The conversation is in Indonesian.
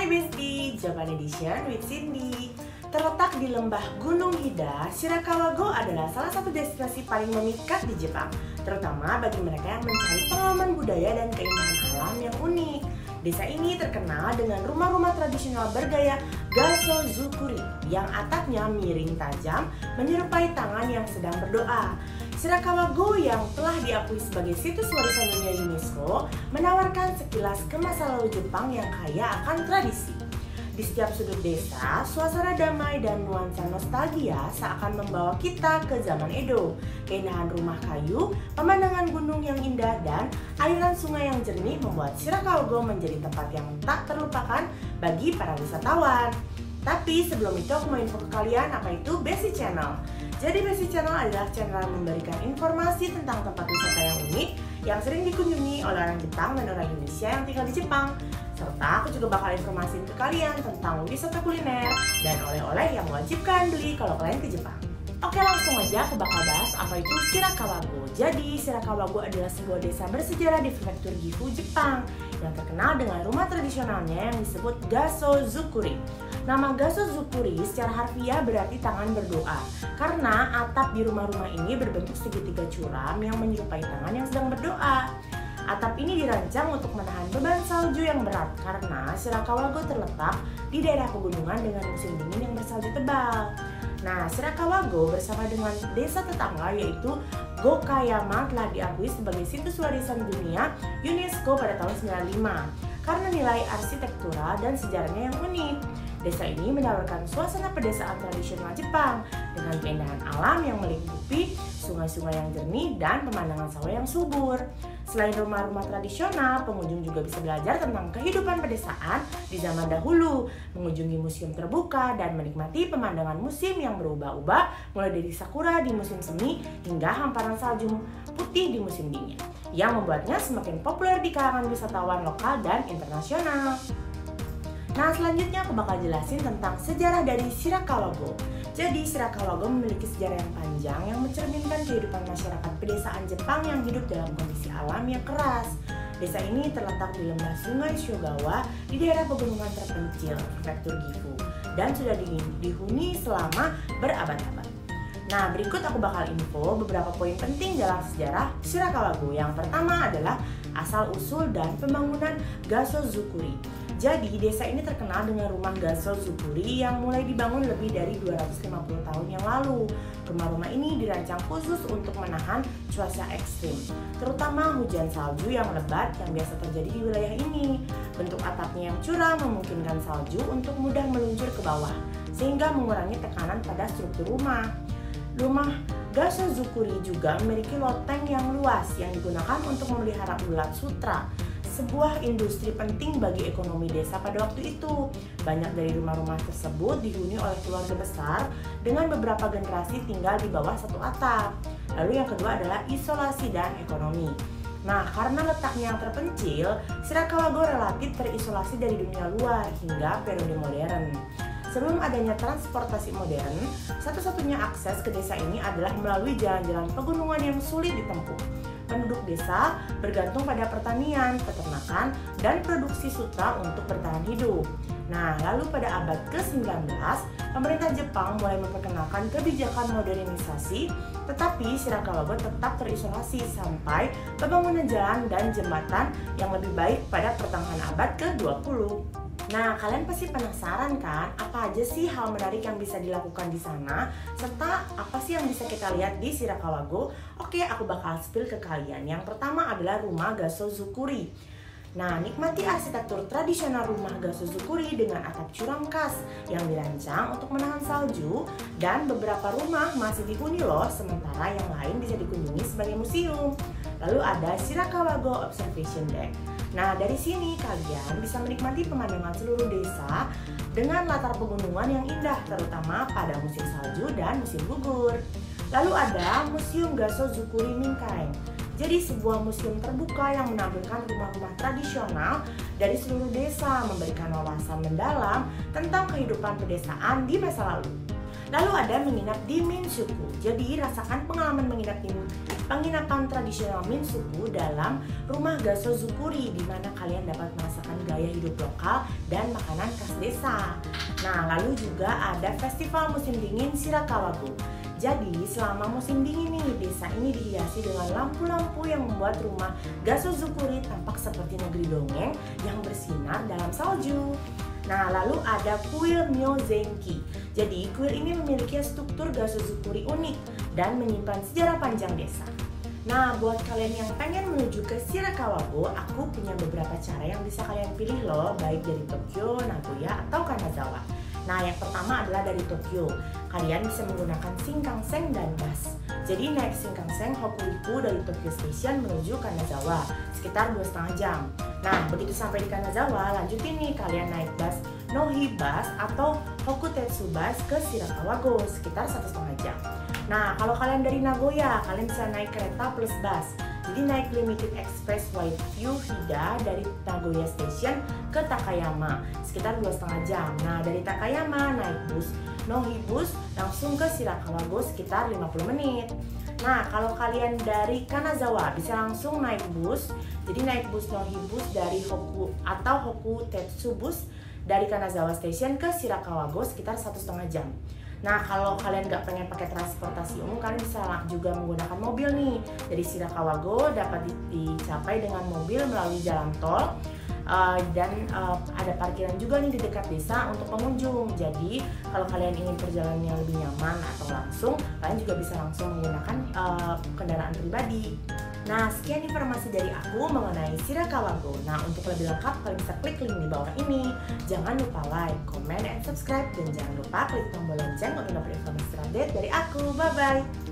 Hai Besti, Japan Edition with Cindy. Terletak di lembah Gunung Hida, Shirakawa-go adalah salah satu destinasi paling memikat di Jepang, terutama bagi mereka yang mencari pengalaman budaya dan keindahan alam yang unik. Desa ini terkenal dengan rumah-rumah tradisional bergaya Gasozukuri yang atapnya miring tajam menyerupai tangan yang sedang berdoa. Shirakawa-go yang telah diakui sebagai situs warisan dunia UNESCO menawarkan sekilas ke masa lalu Jepang yang kaya akan tradisi. Di setiap sudut desa, suasana damai dan nuansa nostalgia seakan membawa kita ke zaman Edo. Keindahan rumah kayu, pemandangan gunung yang indah, dan aliran sungai yang jernih membuat Shirakawa-go menjadi tempat yang tak terlupakan bagi para wisatawan. Tapi sebelum itu aku mau info ke kalian apa itu Besti Channel. Jadi Besti Channel adalah channel yang memberikan informasi tentang tempat wisata yang unik yang sering dikunjungi oleh orang Jepang dan orang Indonesia yang tinggal di Jepang. Serta aku juga bakal informasiin ke kalian tentang wisata kuliner dan oleh-oleh yang wajib kalian beli kalau kalian ke Jepang. Oke, langsung aja aku bakal bahas apa itu Shirakawa-go. Jadi Shirakawa-go adalah sebuah desa bersejarah di prefektur Gifu, Jepang yang terkenal dengan rumah tradisionalnya yang disebut Gasozukuri. Nama Gasozukuri secara harfiah berarti tangan berdoa karena atap di rumah-rumah ini berbentuk segitiga curam yang menyerupai tangan yang sedang berdoa. Atap ini dirancang untuk menahan beban salju yang berat karena Shirakawa-go terletak di daerah pegunungan dengan musim dingin yang bersalju tebal. Nah, Shirakawa-go bersama dengan desa tetangga yaitu Gokayama telah diakui sebagai situs warisan dunia UNESCO pada tahun 95 karena nilai arsitektural dan sejarahnya yang unik. Desa ini menawarkan suasana pedesaan tradisional Jepang dengan keindahan alam yang meliputi sungai-sungai yang jernih dan pemandangan sawah yang subur. Selain rumah-rumah tradisional, pengunjung juga bisa belajar tentang kehidupan pedesaan di zaman dahulu, mengunjungi museum terbuka, dan menikmati pemandangan musim yang berubah-ubah mulai dari sakura di musim semi hingga hamparan salju putih di musim dingin, yang membuatnya semakin populer di kalangan wisatawan lokal dan internasional. Nah, selanjutnya aku bakal jelasin tentang sejarah dari Shirakawa-go. Jadi, Shirakawa-go memiliki sejarah yang panjang yang mencerminkan kehidupan masyarakat pedesaan Jepang yang hidup dalam kondisi alam yang keras. Desa ini terletak di lembah Sungai Shogawa di daerah pegunungan terpencil, prefektur Gifu, dan sudah dihuni selama berabad-abad. Nah, berikut aku bakal info beberapa poin penting dalam sejarah Shirakawa-go. Yang pertama adalah asal-usul dan pembangunan Gasozukuri. Jadi, desa ini terkenal dengan rumah Gasozukuri yang mulai dibangun lebih dari 250 tahun yang lalu. Rumah-rumah ini dirancang khusus untuk menahan cuaca ekstrim, terutama hujan salju yang lebat yang biasa terjadi di wilayah ini. Bentuk atapnya yang curam memungkinkan salju untuk mudah meluncur ke bawah, sehingga mengurangi tekanan pada struktur rumah. Rumah Gasozukuri juga memiliki loteng yang luas yang digunakan untuk memelihara ulat sutra, sebuah industri penting bagi ekonomi desa pada waktu itu. Banyak dari rumah-rumah tersebut dihuni oleh keluarga besar dengan beberapa generasi tinggal di bawah satu atap. Lalu yang kedua adalah isolasi dan ekonomi. Nah, karena letaknya yang terpencil, Shirakawa-go relatif terisolasi dari dunia luar hingga periode modern. Sebelum adanya transportasi modern, satu-satunya akses ke desa ini adalah melalui jalan-jalan pegunungan yang sulit ditempuh. Penduduk desa bergantung pada pertanian, peternakan, dan produksi sutra untuk bertahan hidup. Nah, lalu pada abad ke-19, pemerintah Jepang mulai memperkenalkan kebijakan modernisasi, tetapi Shirakawa-go tetap terisolasi sampai pembangunan jalan dan jembatan yang lebih baik pada pertengahan abad ke-20. Nah, kalian pasti penasaran kan, apa aja sih hal menarik yang bisa dilakukan di sana, serta apa sih yang bisa kita lihat di Shirakawa-go? Oke, aku bakal spill ke kalian. Yang pertama adalah rumah Gasozukuri. Nah, nikmati arsitektur tradisional rumah Gasozukuri dengan atap curam khas yang dirancang untuk menahan salju, dan beberapa rumah masih dihuni loh, sementara yang lain bisa dikunjungi sebagai museum. Lalu ada Shirakawa-go Observation Deck. Nah, dari sini kalian bisa menikmati pemandangan seluruh desa dengan latar pegunungan yang indah, terutama pada musim salju dan musim gugur. Lalu ada Museum Gasozukuri Minkai. Jadi sebuah museum terbuka yang menampilkan rumah-rumah tradisional dari seluruh desa, memberikan wawasan mendalam tentang kehidupan pedesaan di masa lalu. Lalu ada menginap di Minshuku. Jadi rasakan pengalaman menginap di penginapan tradisional Minsuku dalam rumah Gasozukuri, di mana kalian dapat merasakan gaya hidup lokal dan makanan khas desa. Nah, lalu juga ada festival musim dingin Shirakawa-go. Jadi selama musim dingin nih, desa ini dihiasi dengan lampu-lampu yang membuat rumah Gasozukuri tampak seperti negeri dongeng yang bersinar dalam salju. Nah, lalu ada kuil Myozenki. Jadi kuil ini memiliki struktur Gasozukuri unik dan menyimpan sejarah panjang desa. Nah, buat kalian yang pengen menuju ke Shirakawa-go, aku punya beberapa cara yang bisa kalian pilih loh, baik dari Tokyo, Nagoya, atau Kanazawa. Nah, yang pertama adalah dari Tokyo. Kalian bisa menggunakan Shinkansen dan bus. Jadi naik Shinkansen Hokuriku dari Tokyo Station menuju Kanazawa sekitar 2,5 jam. Nah, begitu sampai di Kanazawa, lanjutin nih kalian naik bus Nohi Bus atau Hokutetsu Bus ke Shirakawa-go sekitar 1,5 jam. Nah, kalau kalian dari Nagoya, kalian bisa naik kereta plus bus. Jadi naik Limited Express Whiteview Hida dari Nagoya Station ke Takayama sekitar 2,5 jam. Nah, dari Takayama naik bus Nohi Bus langsung ke Shirakawa-go sekitar 50 menit. Nah, kalau kalian dari Kanazawa bisa langsung naik bus. Jadi naik bus Nohi Bus dari Hokutetsu Bus dari Kanazawa Station ke Shirakawa-go sekitar 1,5 jam. Nah, kalau kalian nggak pengen pakai transportasi umum, kalian bisa juga menggunakan mobil nih. Dari Shirakawa-go dapat dicapai dengan mobil melalui jalan tol. Dan ada parkiran juga nih di dekat desa untuk pengunjung. Jadi kalau kalian ingin perjalanan yang lebih nyaman atau langsung, kalian juga bisa langsung menggunakan kendaraan pribadi. Nah, sekian informasi dari aku mengenai Shirakawa-go. Nah, untuk lebih lengkap kalian bisa klik link di bawah ini. Jangan lupa like, comment, dan subscribe. Dan jangan lupa klik tombol lonceng untuk dapat informasi terupdate dari aku. Bye-bye!